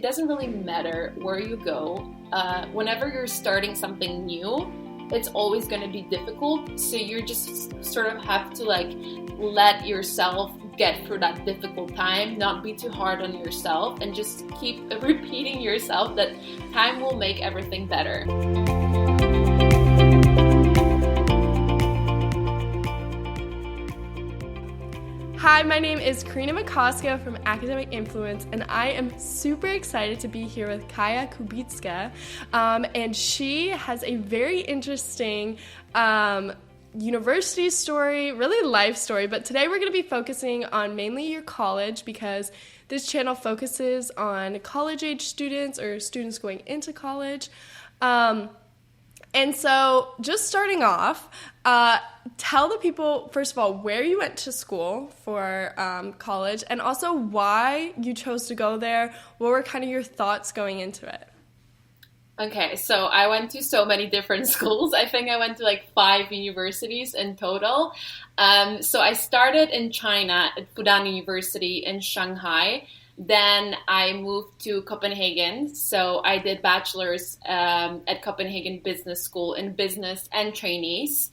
doesn't really matter where you go. Whenever you're starting something new, it's always going to be difficult. So you just sort of have to like let yourself get through that difficult time, not be too hard on yourself, and just keep repeating yourself that time will make everything better. Hi, my name is Karina Mocosko from Academic Influence, and I am super excited to be here with Kaja Kubicka, and she has a very interesting university story, really life story, but today we're going to be focusing on mainly your college because this channel focuses on college-age students or students going into college. And so just starting off, tell the people, first of all, where you went to school for college and also why you chose to go there. What were kind of your thoughts going into it? Okay, so I went to so many different schools. I think I went to like 5 universities in total. So I started in China at Fudan University in Shanghai. Then I moved to Copenhagen. So I did bachelor's at Copenhagen Business School in business and trainees.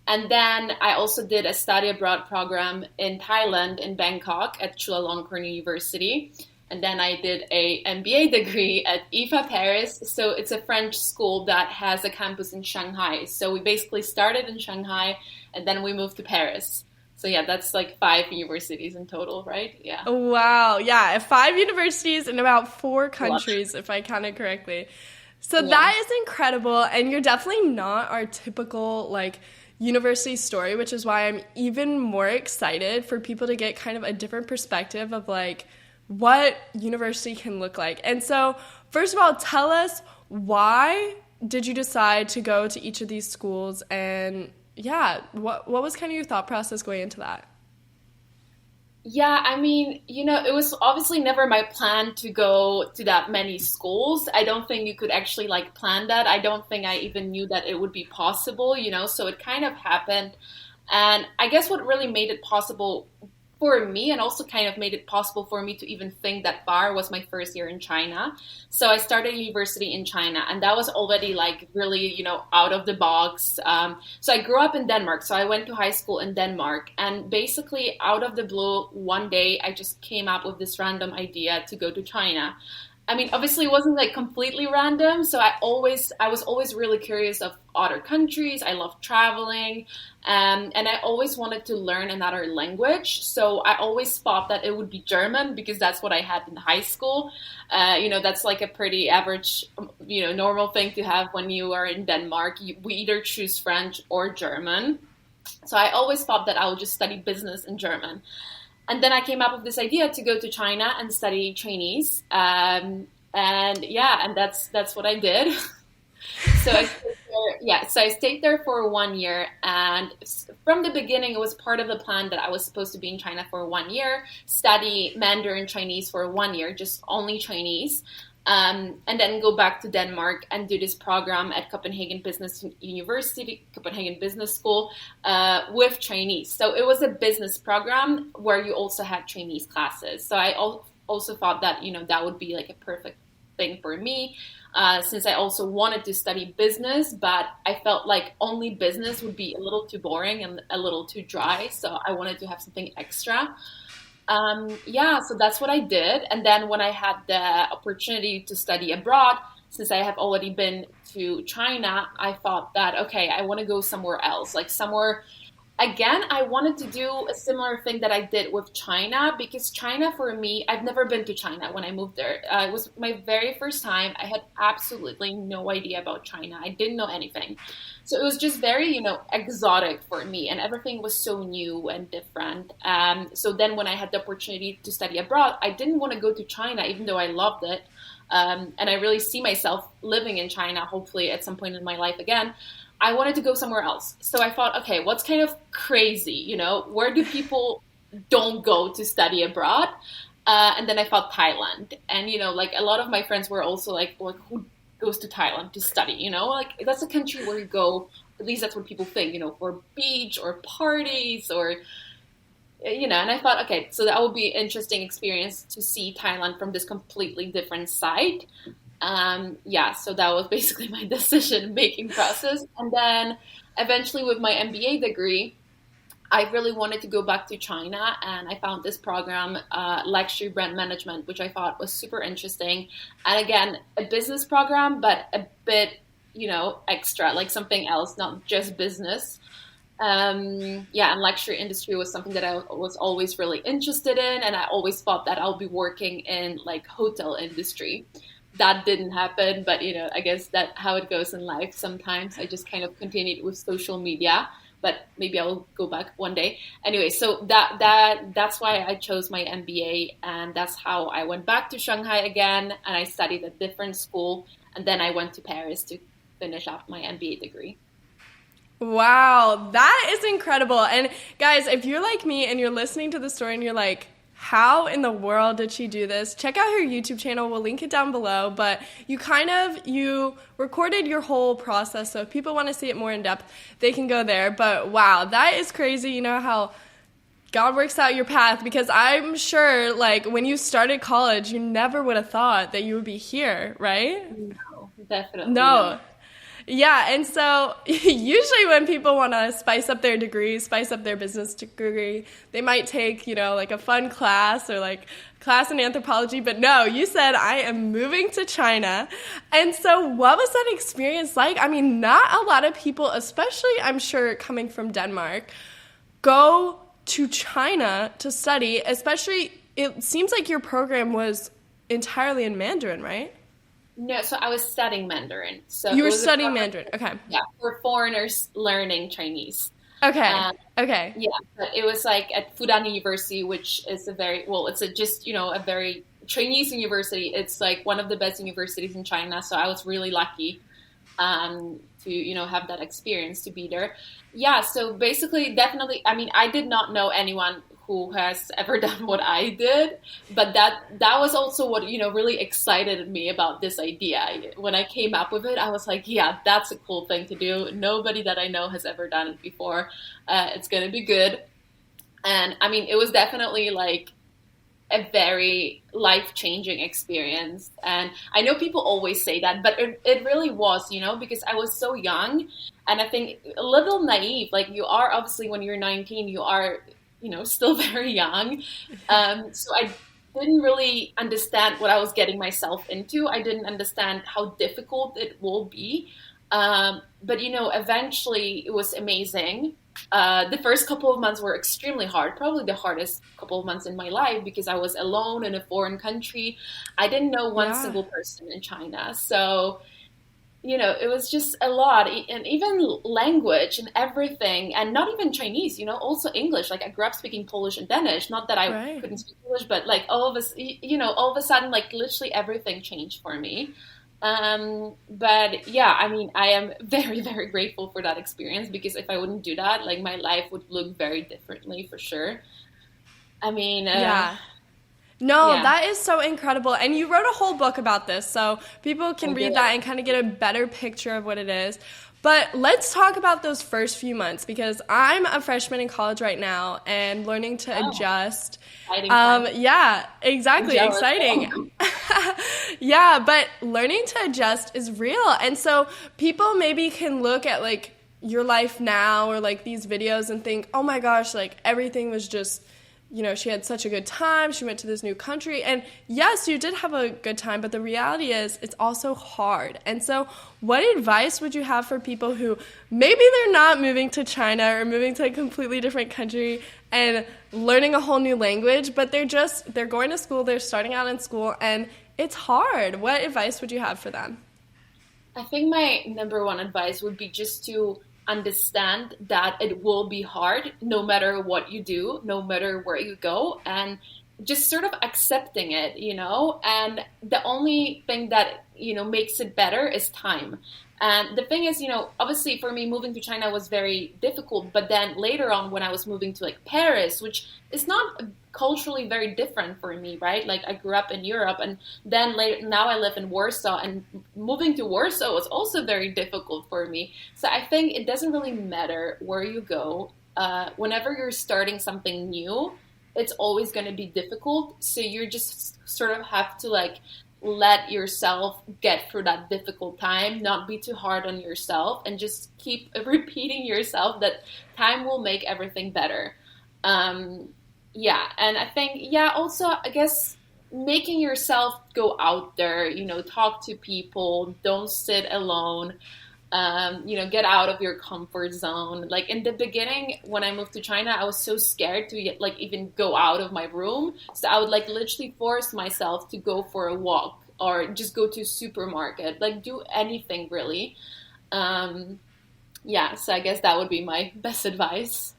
And then I also did a study abroad program in Thailand, in Bangkok at Chulalongkorn University. And then I did a MBA degree at IFA Paris. So it's a French school that has a campus in Shanghai. So we basically started in Shanghai and then we moved to Paris. So yeah, that's like 5 universities in total, right? Yeah. Wow. Yeah. 5 universities in about 4 countries, if I counted correctly. So that is incredible. And you're definitely not our typical like university story, which is why I'm even more excited for people to get kind of a different perspective of like what university can look like. And so, first of all, tell us, why did you decide to go to each of these schools? And yeah, what was kind of your thought process going into that? Yeah, I mean, it was obviously never my plan to go to that many schools. I don't think you could actually like plan that. I don't think I even knew that it would be possible, so it kind of happened. And I guess what really made it possible for me and also kind of made it possible for me to even think that far was my first year in China. So I started university in China, and that was already like really, out of the box. So I grew up in Denmark. So I went to high school in Denmark, and basically out of the blue, one day I just came up with this random idea to go to China. I mean, obviously it wasn't like completely random. So I was always really curious of other countries. I love traveling. And I always wanted to learn another language. So I always thought that it would be German because that's what I had in high school. That's like a pretty average, normal thing to have when you are in Denmark. We either choose French or German. So I always thought that I would just study business in German. And then I came up with this idea to go to China and study Chinese. And that's what I did. So I stayed there for 1 year. And from the beginning, it was part of the plan that I was supposed to be in China for 1 year, study Mandarin Chinese for 1 year, just only Chinese. And then go back to Denmark and do this program at Copenhagen Business University, Copenhagen Business School, with Chinese. So it was a business program where you also had Chinese classes. So I also thought that, that would be like a perfect thing for me, since I also wanted to study business, but I felt like only business would be a little too boring and a little too dry. So I wanted to have something extra. So that's what I did. And then when I had the opportunity to study abroad, since I have already been to China, I thought that, okay, I want to go somewhere else, like somewhere. Again, I wanted to do a similar thing that I did with China, because China for me, I've never been to China when I moved there. It was my very first time. I had absolutely no idea about China. I didn't know anything. So it was just very, exotic for me, and everything was so new and different. So then when I had the opportunity to study abroad, I didn't want to go to China, even though I loved it. And I really see myself living in China, hopefully at some point in my life again. I wanted to go somewhere else. So I thought, okay, what's kind of crazy, where do people don't go to study abroad? And then I thought Thailand. And, like a lot of my friends were also like, who goes to Thailand to study, like that's a country where you go, at least that's what people think, for beach or parties or and I thought, okay, so that would be an interesting experience to see Thailand from this completely different side. So that was basically my decision making process. And then eventually with my MBA degree, I really wanted to go back to China, and I found this program, Luxury Brand Management, which I thought was super interesting. And again, a business program, but a bit, extra, like something else, not just business. And luxury industry was something that I was always really interested in, and I always thought that I'll be working in like hotel industry. That didn't happen, but I guess that how it goes in life. Sometimes I just kind of continued with social media, but maybe I'll go back one day. Anyway, so that's why I chose my MBA, and that's how I went back to Shanghai again, and I studied at different school, and then I went to Paris to finish up my MBA degree. Wow, that is incredible. And guys, if you're like me and you're listening to the story and you're like, how in the world did she do this? Check out her YouTube channel. We'll link it down below. But you recorded your whole process. So if people want to see it more in depth, they can go there. But wow, that is crazy. You know how God works out your path, because I'm sure like when you started college, you never would have thought that you would be here, right? No, definitely. No. Not. Yeah, and so usually when people want to spice up their degree, spice up their business degree, they might take, like a fun class or like class in anthropology. But no, you said, I am moving to China. And so what was that experience like? I mean, not a lot of people, especially I'm sure coming from Denmark, go to China to study, especially it seems like your program was entirely in Mandarin, right? No, so I was studying Mandarin. So you were studying Mandarin, okay. Yeah, for foreigners learning Chinese. Okay, okay. Yeah, but it was like at Fudan University, which is a very very Chinese university. It's like one of the best universities in China. So I was really lucky to have that experience to be there. Yeah, so basically, definitely, I mean, I did not know anyone who has ever done what I did, but that was also what really excited me about this idea. When I came up with it, I was like, yeah, that's a cool thing to do. Nobody that I know has ever done it before. It's gonna be good. And I mean, it was definitely like a very life-changing experience. And I know people always say that, but it really was, because I was so young, and I think a little naive. Like, you are obviously when you're 19, you are still very young. So I didn't really understand what I was getting myself into. I didn't understand how difficult it will be. But eventually it was amazing. The first couple of months were extremely hard, probably the hardest couple of months in my life, because I was alone in a foreign country. I didn't know one single person in China. So it was just a lot, and even language and everything, and not even Chinese, also English. Like, I grew up speaking Polish and Danish, not that I couldn't speak English, but like all of a sudden, like literally everything changed for me. But yeah, I mean, I am very, very grateful for that experience, because if I wouldn't do that, like my life would look very differently for sure. I mean, that is so incredible. And you wrote a whole book about this, so people can read that and kind of get a better picture of what it is. But let's talk about those first few months, because I'm a freshman in college right now and learning to adjust. Yeah, exactly. Exciting. Yeah, but learning to adjust is real. And so people maybe can look at like your life now or like these videos and think, oh my gosh, like everything was just, she had such a good time. She went to this new country. And yes, you did have a good time, but the reality is it's also hard. And so what advice would you have for people who maybe they're not moving to China or moving to a completely different country and learning a whole new language, but they're going to school, they're starting out in school, and it's hard. What advice would you have for them? I think my number one advice would be just to understand that it will be hard no matter what you do, no matter where you go, and just sort of accepting it, and the only thing that, makes it better is time. And the thing is, obviously for me, moving to China was very difficult, but then later on when I was moving to like Paris, which is not culturally very different for me, right? Like, I grew up in Europe, and then now I live in Warsaw, and moving to Warsaw was also very difficult for me. So I think it doesn't really matter where you go. whenever you're starting something new, it's always going to be difficult. So you just sort of have to like let yourself get through that difficult time, not be too hard on yourself, and just keep repeating yourself that time will make everything better. Yeah, and I think, yeah, also, I guess making yourself go out there, talk to people, don't sit alone, get out of your comfort zone. Like in the beginning, when I moved to China, I was so scared to like even go out of my room. So I would like literally force myself to go for a walk or just go to a supermarket, like do anything really. Yeah, so I guess that would be my best advice.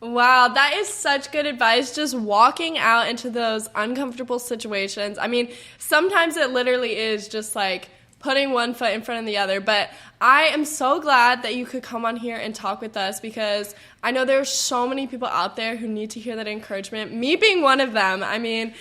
Wow, that is such good advice, just walking out into those uncomfortable situations. I mean, sometimes it literally is just like putting one foot in front of the other, but I am so glad that you could come on here and talk with us because I know there's so many people out there who need to hear that encouragement, me being one of them. I mean,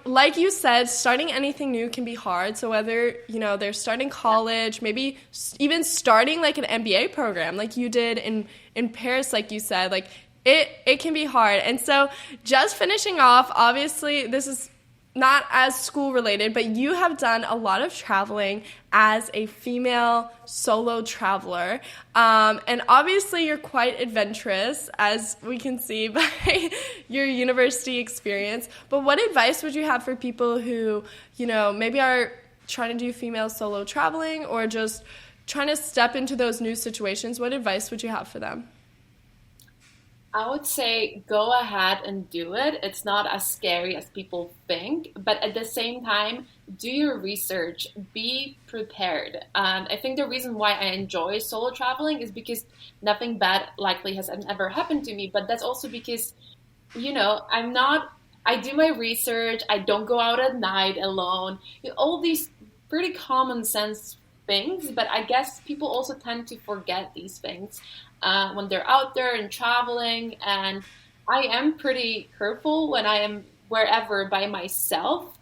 like you said, starting anything new can be hard, so whether, they're starting college, maybe even starting like an MBA program like you did in Paris, like you said, like it can be hard. And so just finishing off, obviously this is not as school related, but you have done a lot of traveling as a female solo traveler. And obviously you're quite adventurous, as we can see by your university experience. But what advice would you have for people who, maybe are trying to do female solo traveling or just trying to step into those new situations? What advice would you have for them? I would say go ahead and do it. It's not as scary as people think, but at the same time, do your research, be prepared. I think the reason why I enjoy solo traveling is because nothing bad likely has ever happened to me, but that's also because, I do my research, I don't go out at night alone, all these pretty common sense things, but I guess people also tend to forget these things when they're out there and traveling. And I am pretty careful when I am wherever by myself.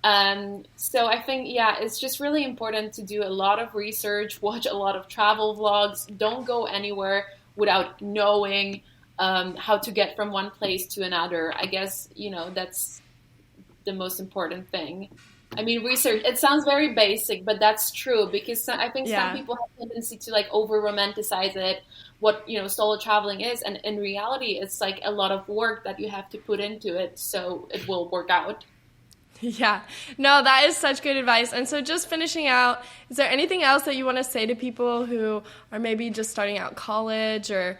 So I think, yeah, it's just really important to do a lot of research, watch a lot of travel vlogs. Don't go anywhere without knowing how to get from one place to another. I guess, that's the most important thing. I mean, research, it sounds very basic, but that's true because I think some people have a tendency to like over romanticize it, what, solo traveling is. And in reality, it's like a lot of work that you have to put into it so it will work out. Yeah, no, that is such good advice. And so just finishing out, is there anything else that you want to say to people who are maybe just starting out college or,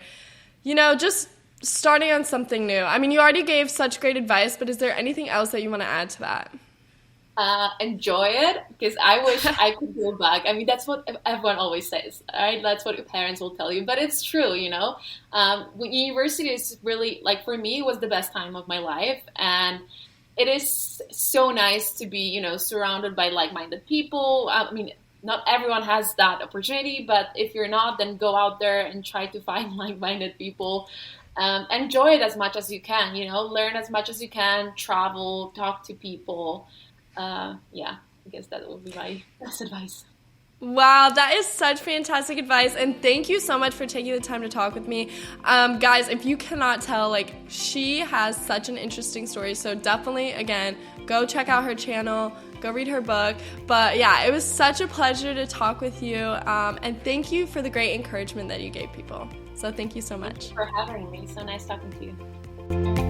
just starting on something new? I mean, you already gave such great advice, but is there anything else that you want to add to that? Enjoy it because I wish I could go back. I mean, that's what everyone always says, right? That's what your parents will tell you, but it's true, when university is really, like for me, it was the best time of my life. And it is so nice to be, surrounded by like-minded people. I mean, not everyone has that opportunity, but if you're not, then go out there and try to find like-minded people. Enjoy it as much as you can, learn as much as you can, travel, talk to people. Yeah, I guess that would be my best advice. Wow, that is such fantastic advice, and thank you so much for taking the time to talk with me. Guys, if you cannot tell, like, she has such an interesting story, so definitely, again, go check out her channel, go read her book. But yeah, it was such a pleasure to talk with you, and thank you for the great encouragement that you gave people. So thank you so much. Thank you for having me. So nice talking to you.